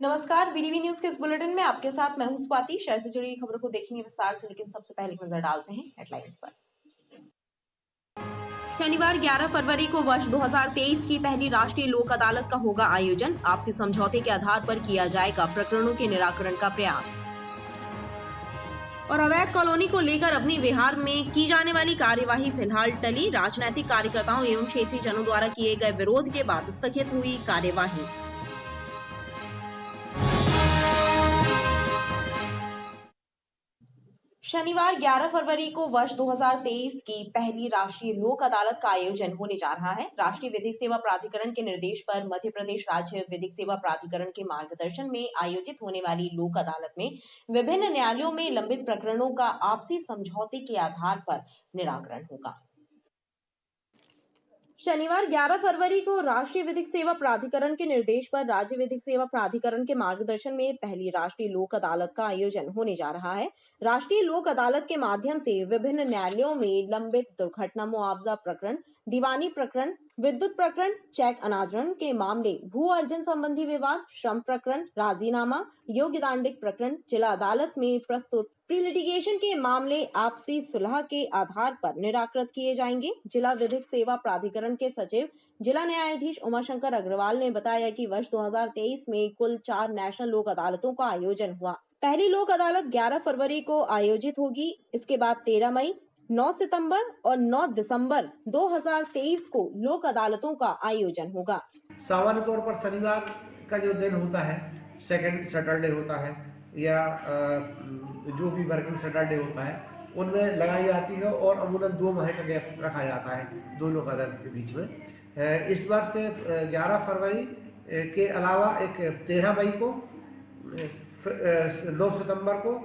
नमस्कार, BDV news के इस बुलेटिन में आपके साथ मैं हूं स्वाति। शहर से जुड़ी खबरों को देखेंगे विस्तार से, लेकिन सबसे पहले नजर डालते हैं हेडलाइंस पर। शनिवार 11 फरवरी को वर्ष 2023 की पहली राष्ट्रीय लोक अदालत का होगा आयोजन। आपसी समझौते के आधार पर किया जाएगा प्रकरणों के निराकरण का प्रयास। और अवैध कॉलोनी को लेकर अपनी बिहार में की जाने वाली कार्यवाही फिलहाल टली। राजनीतिक कार्यकर्ताओं एवं क्षेत्रीय जनों द्वारा किए गए विरोध के बाद स्थगित हुई कार्यवाही। शनिवार 11 फरवरी को वर्ष 2023 की पहली राष्ट्रीय लोक अदालत का आयोजन होने जा रहा है। राष्ट्रीय विधिक सेवा प्राधिकरण के निर्देश पर मध्य प्रदेश राज्य विधिक सेवा प्राधिकरण के मार्गदर्शन में आयोजित होने वाली लोक अदालत में विभिन्न न्यायालयों में लंबित प्रकरणों का आपसी समझौते के आधार पर निराकरण होगा। शनिवार 11 फरवरी को राष्ट्रीय विधिक सेवा प्राधिकरण के निर्देश पर राज्य विधिक सेवा प्राधिकरण के मार्गदर्शन में पहली राष्ट्रीय लोक अदालत का आयोजन होने जा रहा है। राष्ट्रीय लोक अदालत के माध्यम से विभिन्न न्यायालयों में लंबित दुर्घटना मुआवजा प्रकरण, दीवानी प्रकरण, विद्युत प्रकरण, चेक अनादरण के मामले, भू अर्जन संबंधी विवाद, श्रम प्रकरण, राजीनामा, योग्यदांडिक प्रकरण, जिला अदालत में प्रस्तुत प्री लिटिगेशन के मामले आपसी सुलह के आधार पर निराकृत किए जाएंगे। जिला विधिक सेवा प्राधिकरण के सचिव जिला न्यायाधीश उमाशंकर अग्रवाल ने बताया कि वर्ष 2023 में कुल 4 नेशनल लोक अदालतों का आयोजन हुआ। पहली लोक अदालत 11 फरवरी को आयोजित होगी। इसके बाद 13 मई, 9 सितंबर और 9 दिसंबर 2023 को लोक अदालतों का आयोजन होगा। सामान्य तौर पर शनिवार का जो दिन होता है, सेकंड सैटरडे होता है या जो भी वर्किंग सैटरडे होता है, उनमें लगाई जाती है और अमूमन 2 माह का गैप रखा जाता है दो लोक अदालत के बीच में। इस बार से 11 फरवरी के अलावा एक 13 मई को, 9 सितंबर को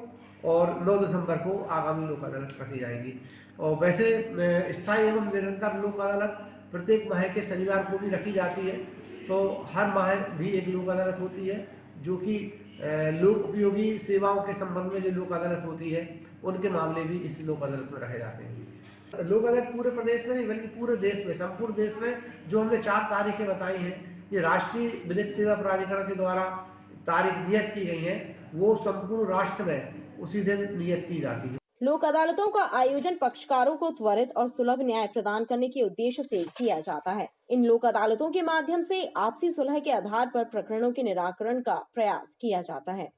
और 9 दिसंबर को आगामी लोक अदालत रखी जाएगी। और वैसे स्थायी एवं निरंतर लोक अदालत प्रत्येक माह के शनिवार को भी रखी जाती है। तो हर माह भी एक लोक अदालत होती है, जो कि लोक उपयोगी सेवाओं के संबंध में जो लोक अदालत होती है, उनके मामले भी इस लोक अदालत में रखे जाते हैं। लोक अदालत पूरे प्रदेश में नहीं बल्कि पूरे देश में, संपूर्ण देश में जो हमने 4 तारीखें बताई हैं, ये राष्ट्रीय विधिक सेवा प्राधिकरण के द्वारा तारीख नियत की गई है, वो संपूर्ण राष्ट्र में उसी दिन नियत की जाती है। लोक अदालतों का आयोजन पक्षकारों को त्वरित और सुलभ न्याय प्रदान करने के उद्देश्य से किया जाता है। इन लोक अदालतों के माध्यम से आपसी सुलह के आधार पर प्रकरणों के निराकरण का प्रयास किया जाता है।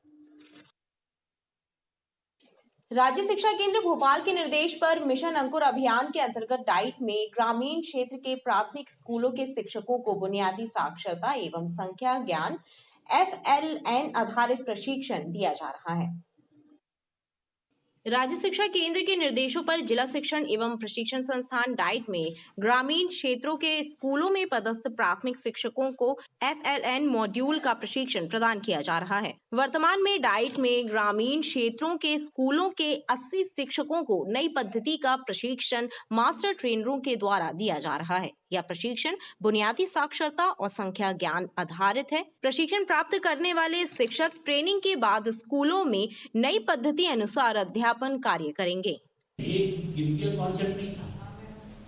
राज्य शिक्षा केंद्र भोपाल के निर्देश पर मिशन अंकुर अभियान के अंतर्गत डाइट में ग्रामीण क्षेत्र के प्राथमिक स्कूलों के शिक्षकों को बुनियादी साक्षरता एवं संख्या ज्ञान FLN आधारित प्रशिक्षण दिया जा रहा है। राज्य शिक्षा केंद्र के निर्देशों पर जिला शिक्षण एवं प्रशिक्षण संस्थान डाइट में ग्रामीण क्षेत्रों के स्कूलों में पदस्थ प्राथमिक शिक्षकों को FLN मॉड्यूल का प्रशिक्षण प्रदान किया जा रहा है। वर्तमान में डाइट में ग्रामीण क्षेत्रों के स्कूलों के 80 शिक्षकों को नई पद्धति का प्रशिक्षण मास्टर ट्रेनरों के द्वारा दिया जा रहा है। यह प्रशिक्षण बुनियादी साक्षरता और संख्या ज्ञान आधारित है। प्रशिक्षण प्राप्त करने वाले शिक्षक ट्रेनिंग के बाद स्कूलों में नई पद्धति अनुसार अध्यापन कार्य करेंगे। एक गिनती कॉन्सेप्ट नहीं था,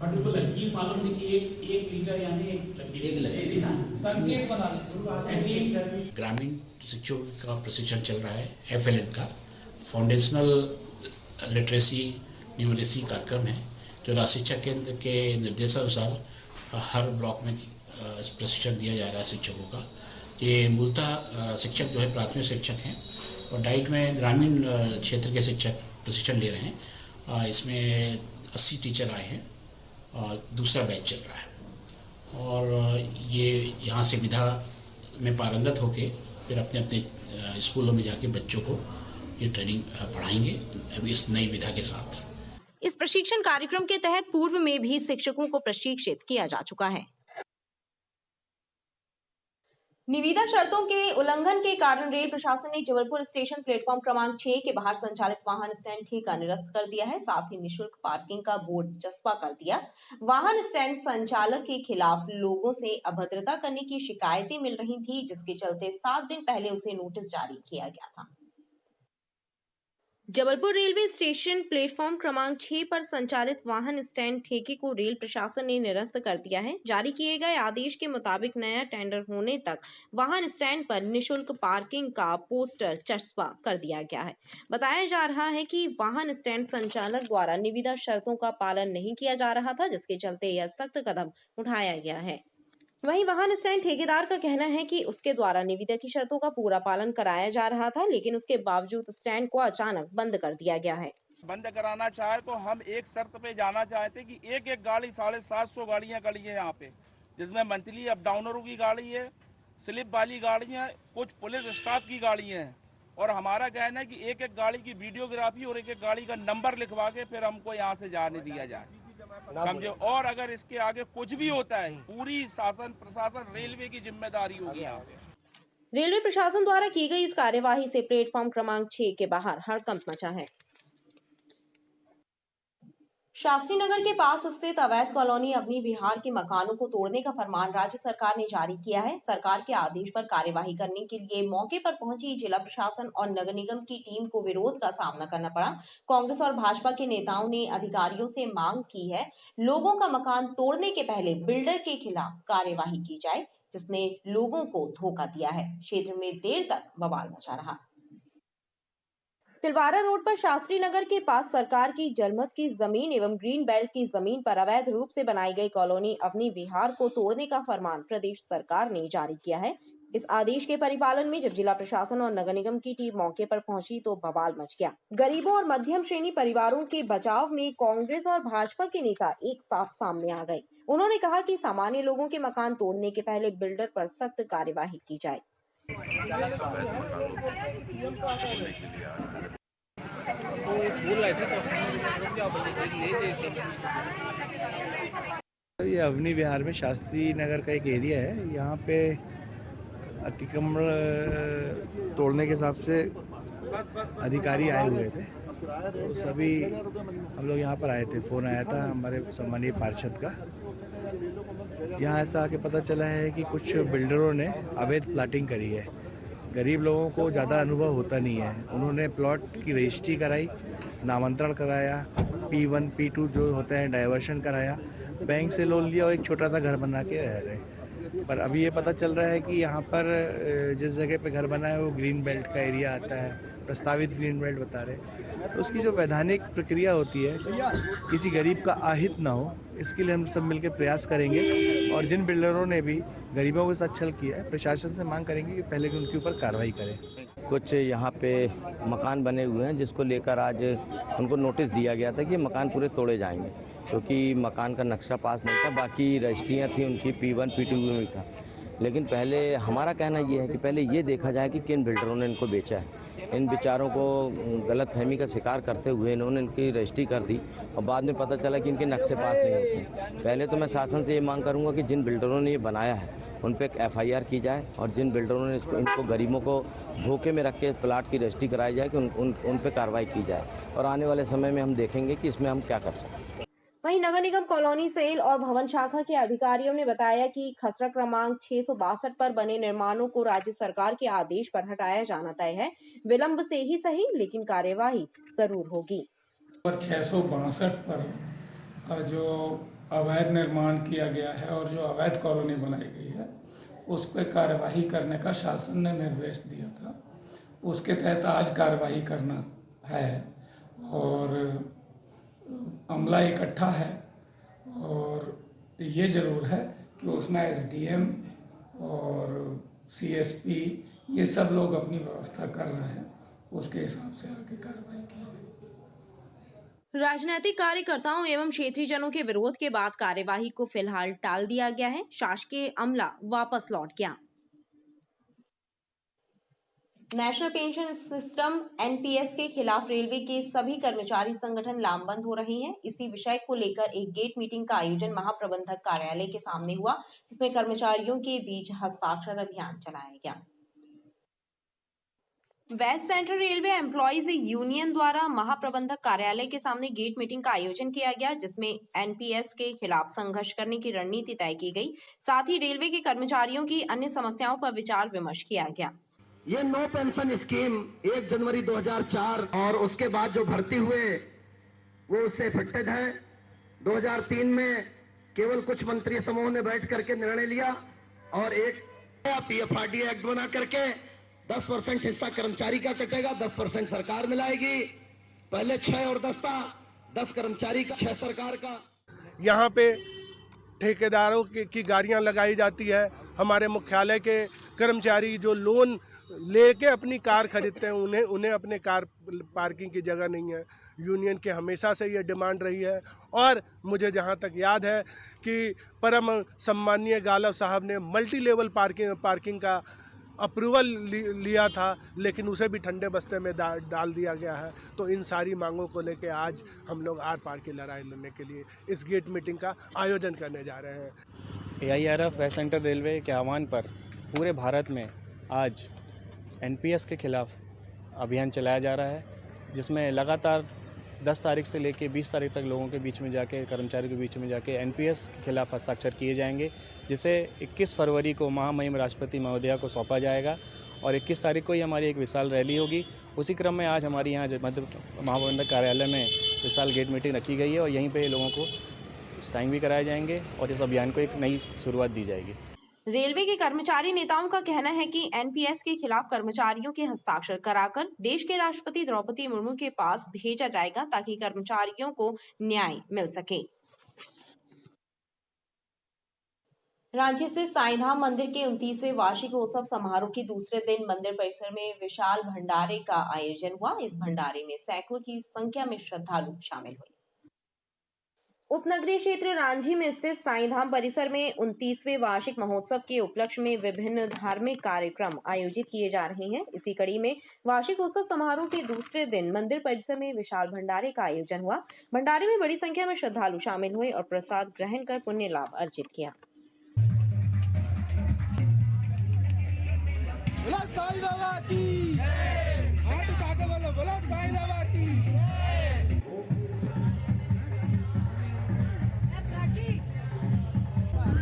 बट उनको लकीर मालूम थी कि एक लीटर यानी एक लकीर संकेत बनाने ऐसी एक ग्रामीण शिक्षकों का प्रशिक्षण चल रहा है। FLN का फाउंडेशनल लिटरेसी न्यूमरेसी कार्यक्रम है, जो राज्य शिक्षा केंद्र के निर्देशानुसार हर ब्लॉक में प्रशिक्षण दिया जा रहा है शिक्षकों का। ये मूलतः शिक्षक जो है प्राथमिक शिक्षक हैं और डाइट में ग्रामीण क्षेत्र के शिक्षक प्रशिक्षण ले रहे हैं। इसमें 80 टीचर आए हैं और दूसरा बैच चल रहा है और ये यहाँ से विधा में पारंगत होके फिर अपने अपने स्कूलों में जाके बच्चों को ये ट्रेनिंग पढ़ाएंगे इस नई विधा के साथ। इस प्रशिक्षण कार्यक्रम के तहत पूर्व में भी शिक्षकों को प्रशिक्षित किया जा चुका है। निविदा शर्तों के उल्लंघन के कारण रेल प्रशासन ने जबलपुर स्टेशन प्लेटफॉर्म क्रमांक 6 के बाहर संचालित वाहन स्टैंड ठेका निरस्त कर दिया है। साथ ही निःशुल्क पार्किंग का बोर्ड चस्पा कर दिया। वाहन स्टैंड संचालक के खिलाफ लोगों से अभद्रता करने की शिकायतें मिल रही थी, जिसके चलते 7 दिन पहले उसे नोटिस जारी किया गया था। जबलपुर रेलवे स्टेशन प्लेटफॉर्म क्रमांक 6 पर संचालित वाहन स्टैंड ठेके को रेल प्रशासन ने निरस्त कर दिया है। जारी किए गए आदेश के मुताबिक नया टेंडर होने तक वाहन स्टैंड पर निःशुल्क पार्किंग का पोस्टर चस्पा कर दिया गया है। बताया जा रहा है कि वाहन स्टैंड संचालक द्वारा निविदा शर्तों का पालन नहीं किया जा रहा था, जिसके चलते यह सख्त कदम उठाया गया है। वहीं वाहन स्टैंड ठेकेदार का कहना है कि उसके द्वारा निविदा की शर्तों का पूरा पालन कराया जा रहा था, लेकिन उसके बावजूद स्टैंड को अचानक बंद कर दिया गया है। बंद कराना चाहे तो हम एक शर्त पे जाना चाहते कि एक एक गाड़ी 750 गाड़ियां खड़ी है यहाँ पे, जिसमें मंथली अप डाउनरों की गाड़ी है, स्लिप वाली गाड़ियां, कुछ पुलिस स्टाफ की गाड़ियां हैं। और हमारा कहना है कि एक एक गाड़ी की वीडियोग्राफी और एक एक गाड़ी का नंबर लिखवा के फिर हमको यहाँ से जाने दिया जाए, समझे। और अगर इसके आगे कुछ भी होता है, पूरी शासन प्रशासन रेलवे की जिम्मेदारी होगी यहाँ पे। रेलवे प्रशासन द्वारा की गई इस कार्यवाही से प्लेटफॉर्म क्रमांक 6 के बाहर हड़कंप मचा है। शास्त्री नगर के पास स्थित अवैध कॉलोनी अवनी विहार के मकानों को तोड़ने का फरमान राज्य सरकार ने जारी किया है। सरकार के आदेश पर कार्यवाही करने के लिए मौके पर पहुंची जिला प्रशासन और नगर निगम की टीम को विरोध का सामना करना पड़ा। कांग्रेस और भाजपा के नेताओं ने अधिकारियों से मांग की है, लोगों का मकान तोड़ने के पहले बिल्डर के खिलाफ कार्यवाही की जाए, जिसने लोगों को धोखा दिया है। क्षेत्र में देर तक बवाल मचा रहा। तिलवारा रोड पर शास्त्री नगर के पास सरकार की जनमत की जमीन एवं ग्रीन बेल्ट की जमीन पर अवैध रूप से बनाई गई कॉलोनी अवनी विहार को तोड़ने का फरमान प्रदेश सरकार ने जारी किया है। इस आदेश के परिपालन में जब जिला प्रशासन और नगर निगम की टीम मौके पर पहुंची तो बवाल मच गया। गरीबों और मध्यम श्रेणी परिवारों के बचाव में कांग्रेस और भाजपा के नेता एक साथ सामने आ गए। उन्होंने कहा कि सामान्य लोगों के मकान तोड़ने के पहले बिल्डर पर सख्त कार्यवाही की जाए। ये अवनी विहार में शास्त्री नगर का एक एरिया है। यहाँ पे अतिक्रमण तोड़ने के हिसाब से अधिकारी आए हुए थे, तो सभी हम लोग यहाँ पर आए थे। फ़ोन आया था हमारे सम्मानीय पार्षद का। यहाँ ऐसा आके पता चला है कि कुछ बिल्डरों ने अवैध प्लाटिंग करी है। गरीब लोगों को ज़्यादा अनुभव होता नहीं है। उन्होंने प्लॉट की रजिस्ट्री कराई, नामांतरण कराया, P1 P2 जो होते हैं डाइवर्शन कराया, बैंक से लोन लिया और एक छोटा सा घर बना के रह रहे। पर अभी ये पता चल रहा है कि यहाँ पर जिस जगह पे घर बना है वो ग्रीन बेल्ट का एरिया आता है, प्रस्तावित ग्रीन बेल्ट बता रहे। तो उसकी जो वैधानिक प्रक्रिया होती है, किसी गरीब का आहित ना हो, इसके लिए हम सब मिलकर प्रयास करेंगे। और जिन बिल्डरों ने भी गरीबों के साथ छल किया है, प्रशासन से मांग करेंगे कि पहले कि उनके ऊपर कार्रवाई करें। कुछ यहाँ पे मकान बने हुए हैं जिसको लेकर आज उनको नोटिस दिया गया था कि मकान पूरे तोड़े जाएंगे, क्योंकि मकान का नक्शा पास नहीं था, बाकी रजिस्ट्रियाँ थी उनकी P1 P2 में था। लेकिन पहले हमारा कहना ये है कि पहले ये देखा जाए कि किन बिल्डरों ने इनको बेचा है। इन बेचारों को गलतफहमी का शिकार करते हुए इन्होंने इनकी रजिस्ट्री कर दी और बाद में पता चला कि इनके नक्शे पास नहीं होते। पहले तो मैं शासन से ये मांग करूँगा कि जिन बिल्डरों ने ये बनाया है उन पर एक FIR की जाए और जिन बिल्डरों ने इनको गरीबों को धोखे में रख के प्लाट की रजिस्ट्री कराई जाए कि उन पर कार्रवाई की जाए। और आने वाले समय में हम देखेंगे कि इसमें हम क्या कर सकते हैं। वहीं नगर निगम कॉलोनी सेल और भवन शाखा के अधिकारियों ने बताया कि खसरा क्रमांक 662 पर बने निर्माणों को राज्य सरकार के आदेश पर हटाया जाना तय है। विलंब से ही सही, लेकिन कार्यवाही जरूर होगी। 662 पर जो अवैध निर्माण किया गया है और जो अवैध कॉलोनी बनाई गई है उस पर कार्यवाही करने का शासन ने निर्देश दिया था। उसके तहत आज कार्यवाही करना है और अमला इकट्ठा है और ये ज़रूर है कि उसमें SDM और CSP ये सब लोग अपनी व्यवस्था कर रहे हैं, उसके हिसाब से आगे कार्रवाई की जाएगी। राजनीतिक कार्यकर्ताओं एवं क्षेत्रीय जनों के विरोध के बाद कार्यवाही को फिलहाल टाल दिया गया है। शासकीय अमला वापस लौट गया। नेशनल पेंशन सिस्टम NPS के खिलाफ रेलवे के सभी कर्मचारी संगठन लामबंद हो रहे हैं। इसी विषय को लेकर एक गेट मीटिंग का आयोजन महाप्रबंधक कार्यालय के सामने हुआ, जिसमें कर्मचारियों के बीच हस्ताक्षर अभियान चलाया गया। West Central Railway Employees Union द्वारा महाप्रबंधक कार्यालय के सामने गेट मीटिंग का आयोजन किया गया, जिसमें NPS के खिलाफ संघर्ष करने की रणनीति तय की गई। साथ ही रेलवे के कर्मचारियों की अन्य समस्याओं पर विचार विमर्श किया गया। ये नो पेंशन स्कीम 1 जनवरी 2004 और उसके बाद जो भर्ती हुए वो उससे इफेक्टेड है। 2003 में केवल कुछ मंत्री समूह ने बैठ करके निर्णय लिया और एक पीएफआरडी एक्ट बना करके 10% हिस्सा कर्मचारी का कटेगा, 10% सरकार मिलाएगी। पहले 6 और 10 था, 10 कर्मचारी का, 6 सरकार का। यहाँ पे ठेकेदारों की गाड़ियाँ लगाई जाती है। हमारे मुख्यालय के कर्मचारी जो लोन लेके अपनी कार खरीदते हैं उन्हें अपने कार पार्किंग की जगह नहीं है। यूनियन के हमेशा से ये डिमांड रही है और मुझे जहाँ तक याद है कि परम सम्मानीय गालव साहब ने मल्टी लेवल पार्किंग का अप्रूवल लिया था, लेकिन उसे भी ठंडे बस्ते में डाल दिया गया है। तो इन सारी मांगों को लेके आज हम लोग आर पार की लड़ाई लड़ने के लिए इस गेट मीटिंग का आयोजन करने जा रहे हैं। AIRF वेस्ट सेंट्रल रेलवे के आह्वान पर पूरे भारत में आज NPS के खिलाफ अभियान चलाया जा रहा है, जिसमें लगातार 10 तारीख से लेकर 20 तारीख तक लोगों के बीच में जाके, कर्मचारियों के बीच में जाके NPS के खिलाफ हस्ताक्षर किए जाएंगे, जिसे 21 फरवरी को महामहिम राष्ट्रपति महोदया को सौंपा जाएगा और 21 तारीख को ही हमारी एक विशाल रैली होगी। उसी क्रम में आज हमारी यहाँ मध्य महाप्रबंधक कार्यालय में विशाल गेट मीटिंग रखी गई है और यहीं पर लोगों को साइन भी कराए जाएंगे और इस अभियान को एक नई शुरुआत दी जाएगी। रेलवे के कर्मचारी नेताओं का कहना है कि NPS के खिलाफ कर्मचारियों के हस्ताक्षर कराकर देश के राष्ट्रपति द्रौपदी मुर्मू के पास भेजा जाएगा ताकि कर्मचारियों को न्याय मिल सके। रांची स्थित साईं धाम मंदिर के 29वें वार्षिक उत्सव समारोह के दूसरे दिन मंदिर परिसर में विशाल भंडारे का आयोजन हुआ। इस भंडारे में सैकड़ों की संख्या में श्रद्धालु शामिल हुए। उपनगरीय क्षेत्र रांझी में स्थित साईं धाम परिसर में 29वें वार्षिक महोत्सव के उपलक्ष्य में विभिन्न धार्मिक कार्यक्रम आयोजित किए जा रहे हैं। इसी कड़ी में वार्षिक उत्सव समारोह के दूसरे दिन मंदिर परिसर में विशाल भंडारे का आयोजन हुआ। भंडारे में बड़ी संख्या में श्रद्धालु शामिल हुए और प्रसाद ग्रहण कर पुण्य लाभ अर्जित किया।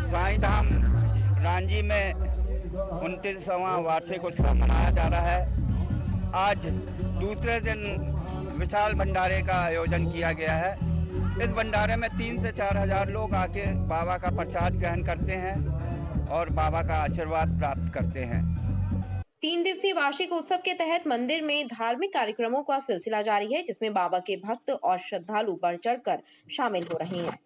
साईं धाम रांझी में 29वां वार्षिक उत्सव मनाया जा रहा है। आज दूसरे दिन विशाल भंडारे का आयोजन किया गया है। इस भंडारे में 3 से 4 हजार लोग आके बाबा का प्रसाद ग्रहण करते हैं और बाबा का आशीर्वाद प्राप्त करते हैं। 3 दिवसीय वार्षिक उत्सव के तहत मंदिर में धार्मिक कार्यक्रमों का सिलसिला जारी है, जिसमें बाबा के भक्त और श्रद्धालु बढ़ चढ़कर शामिल हो रहे हैं।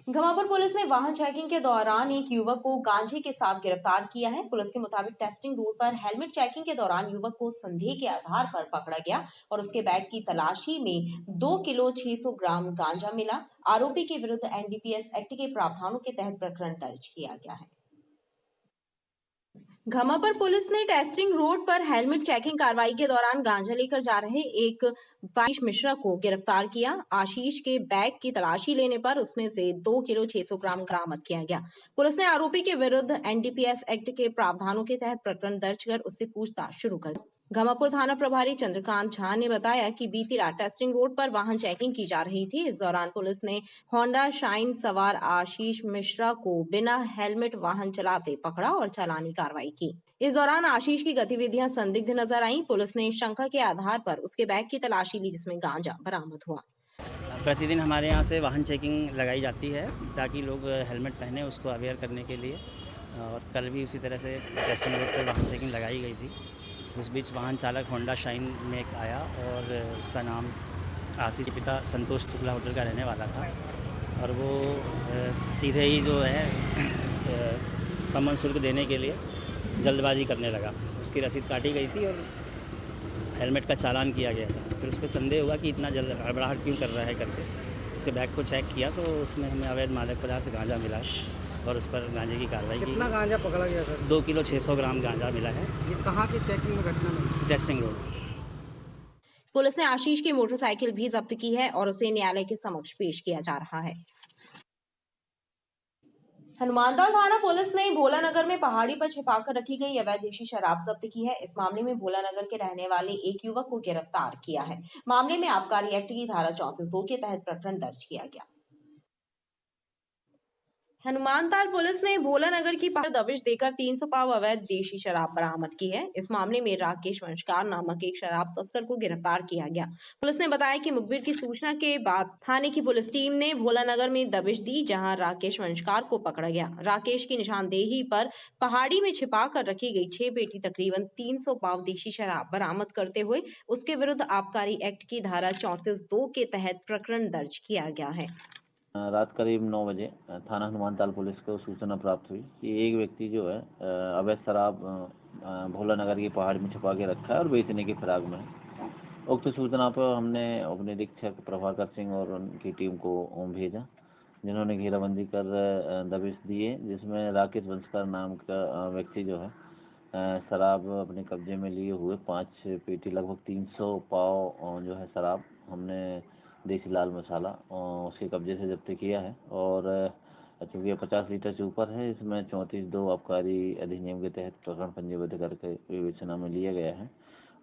घमापुर पुलिस ने वाहन चेकिंग के दौरान एक युवक को गांजे के साथ गिरफ्तार किया है। पुलिस के मुताबिक टेस्टिंग रूट पर हेलमेट चेकिंग के दौरान युवक को संदेह के आधार पर पकड़ा गया और उसके बैग की तलाशी में 2 किलो 600 ग्राम गांजा मिला। आरोपी के विरुद्ध NDPS एक्ट के प्रावधानों के तहत प्रकरण दर्ज किया गया है। घमापुर पुलिस ने टेस्टिंग रोड पर हेलमेट चेकिंग कार्रवाई के दौरान गांजा लेकर जा रहे एक आशीष मिश्रा को गिरफ्तार किया। आशीष के बैग की तलाशी लेने पर उसमें से 2 किलो 600 ग्राम बरामद किया गया। पुलिस ने आरोपी के विरुद्ध NDPS एक्ट के प्रावधानों के तहत प्रकरण दर्ज कर उससे पूछताछ शुरू कर दी। घमापुर थाना प्रभारी चंद्रकांत झा ने बताया कि बीती रात टेस्टिंग रोड पर वाहन चेकिंग की जा रही थी। इस दौरान पुलिस ने होंडा शाइन सवार आशीष मिश्रा को बिना हेलमेट वाहन चलाते पकड़ा और चालानी कार्रवाई की। इस दौरान आशीष की गतिविधियां संदिग्ध नजर आईं। पुलिस ने शंका के आधार पर उसके बैग की तलाशी ली, जिसमें गांजा बरामद हुआ। प्रतिदिन हमारे यहाँ से वाहन चेकिंग लगाई जाती है ताकि लोग हेलमेट पहने, उसको अवेयर करने के लिए। और कल भी उसी तरह से टेस्टिंग रोड पर वाहन चेकिंग लगाई गई थी। उस बीच वाहन चालक होंडा शाइन में एक आया और उसका नाम आशीष, पिता संतोष शुक्ला होटल का रहने वाला था और वो सीधे ही जो है सम्मान शुल्क देने के लिए जल्दबाजी करने लगा। उसकी रसीद काटी गई थी और हेलमेट का चालान किया गया था। फिर उस पर संदेह हुआ कि इतना जल्द हड़बड़ाहट क्यों कर रहा है करके उसके बैग को चेक किया तो उसमें हमें अवैध मादक पदार्थ गांजा मिला और उस पर गांजे की कार्रवाई की। कितना गांजा पकड़ा गया सर? 2 किलो 600 ग्राम गांजा मिला है। ये कहाँ की चेकिंग में घटना है? Testing road. पुलिस ने आशीष की मोटरसाइकिल भी जब्त की है और उसे न्यायालय के समक्ष पेश किया जा रहा है। हनुमानताल थाना पुलिस ने भोलानगर में पहाड़ी पर छिपाकर रखी गई अवैध देशी शराब जब्त की है। इस मामले में भोलानगर के रहने वाले एक युवक को गिरफ्तार किया है। मामले में आबकारी एक्ट की धारा 34(2) के तहत प्रकरण दर्ज किया गया। हनुमानताल पुलिस ने भोला नगर की पहाड़ दबिश देकर 300 पाव अवैध देशी शराब बरामद की है। इस मामले में राकेश वंशकार नामक एक शराब तस्कर को गिरफ्तार किया गया। पुलिस ने बताया कि मुखबिर की सूचना के बाद थाने की पुलिस टीम ने भोला नगर में दबिश दी, जहां राकेश वंशकार को पकड़ा गया। राकेश की निशानदेही पर पहाड़ी में छिपा कर रखी गई 6 पेटी तकरीबन 300 पाव देशी शराब बरामद करते हुए उसके विरुद्ध आबकारी एक्ट की धारा 34(2) के तहत प्रकरण दर्ज किया गया है। रात करीब 9 बजे थाना हनुमानताल पुलिस को सूचना प्राप्त हुई कि एक व्यक्ति जो है अवैध शराब भोला नगर की पहाड़ में छुपा के रखा है और बेचने की फिराक में है। उक्त सूचना पर हमने उपनिरीक्षक प्रभाकर सिंह और उनकी टीम को भेजा, जिन्होंने घेराबंदी कर दबिश दिए, जिसमें राकेश वंशकर नाम का व्यक्ति जो है शराब अपने कब्जे में लिए हुए 5 पेटी लगभग 300 पाव जो है शराब हमने देसी लाल मसाला उसके कब्जे से जब्त किया है। और चूँकि 50 लीटर से ऊपर है, इसमें 34(2) आबकारी अधिनियम के तहत प्रकरण पंजीबद्ध करके विवेचना में लिया गया है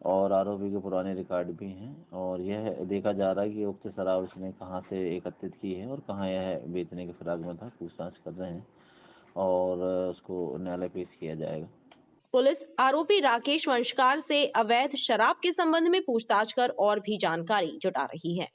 और आरोपी के पुराने रिकॉर्ड भी हैं। और यह देखा जा रहा है कि उक्त शराब इसने कहां से एकत्रित की है और कहां यह बेचने के फिराक में था। पूछताछ कर रहे हैं और उसको न्यायालय पेश किया जाएगा। पुलिस आरोपी राकेश वंशकार से अवैध शराब के संबंध में पूछताछ कर और भी जानकारी जुटा रही है।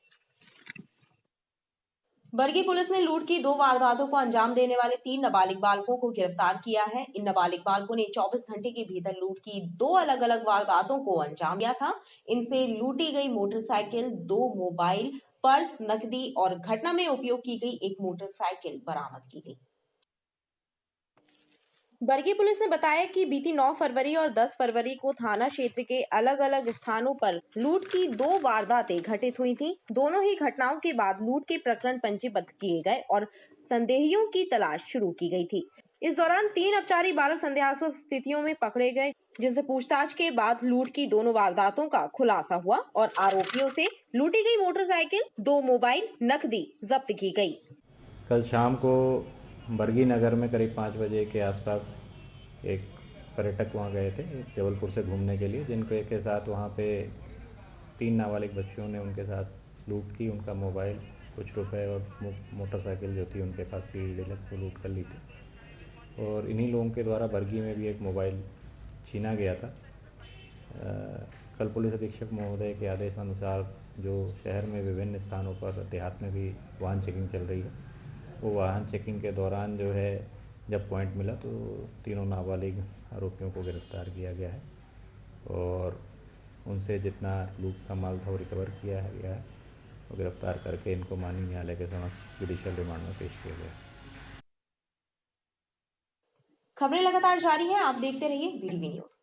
बरगी पुलिस ने लूट की 2 वारदातों को अंजाम देने वाले 3 नाबालिग बालकों को गिरफ्तार किया है। इन नाबालिग बालकों ने 24 घंटे के भीतर लूट की 2 अलग-अलग वारदातों को अंजाम दिया था। इनसे लूटी गई मोटरसाइकिल, 2 मोबाइल, पर्स, नकदी और घटना में उपयोग की गई एक मोटरसाइकिल बरामद की गई। बरगी पुलिस ने बताया कि बीती 9 फरवरी और 10 फरवरी को थाना क्षेत्र के अलग-अलग स्थानों पर लूट की 2 वारदातें घटित हुई थीं। दोनों ही घटनाओं के बाद लूट के प्रकरण पंजीबद्ध किए गए और संदेहियों की तलाश शुरू की गई थी। इस दौरान 3 अपचारी बालक संदेहास्पद स्थितियों में पकड़े गए, जिनसे पूछताछ के बाद लूट की दोनों वारदातों का खुलासा हुआ और आरोपियों से लूटी गई मोटरसाइकिल, 2 मोबाइल, नकदी जब्त की गई। कल शाम को बरगी नगर में करीब 5 बजे के आसपास एक पर्यटक वहाँ गए थे जबलपुर से घूमने के लिए, जिनके के साथ वहाँ पे 3 नाबालिग बच्चियों ने उनके साथ लूट की। उनका मोबाइल, कुछ रुपए और मोटरसाइकिल जो थी उनके पास थी डिलक्स, वो लूट कर ली थी। और इन्हीं लोगों के द्वारा बरगी में भी एक मोबाइल छीना गया था। कल पुलिस अधीक्षक महोदय के आदेशानुसार जो शहर में विभिन्न स्थानों पर देहात में भी वाहन चेकिंग चल रही है, वो वाहन चेकिंग के दौरान जो है जब पॉइंट मिला तो तीनों नाबालिग आरोपियों को गिरफ्तार किया गया है और उनसे जितना लूट का माल था वो रिकवर किया गया है और गिरफ्तार करके इनको माननीय न्यायालय के समक्ष जुडिशियल रिमांड में पेश किया गया। खबरें लगातार जारी हैं, आप देखते रहिए BDV न्यूज़।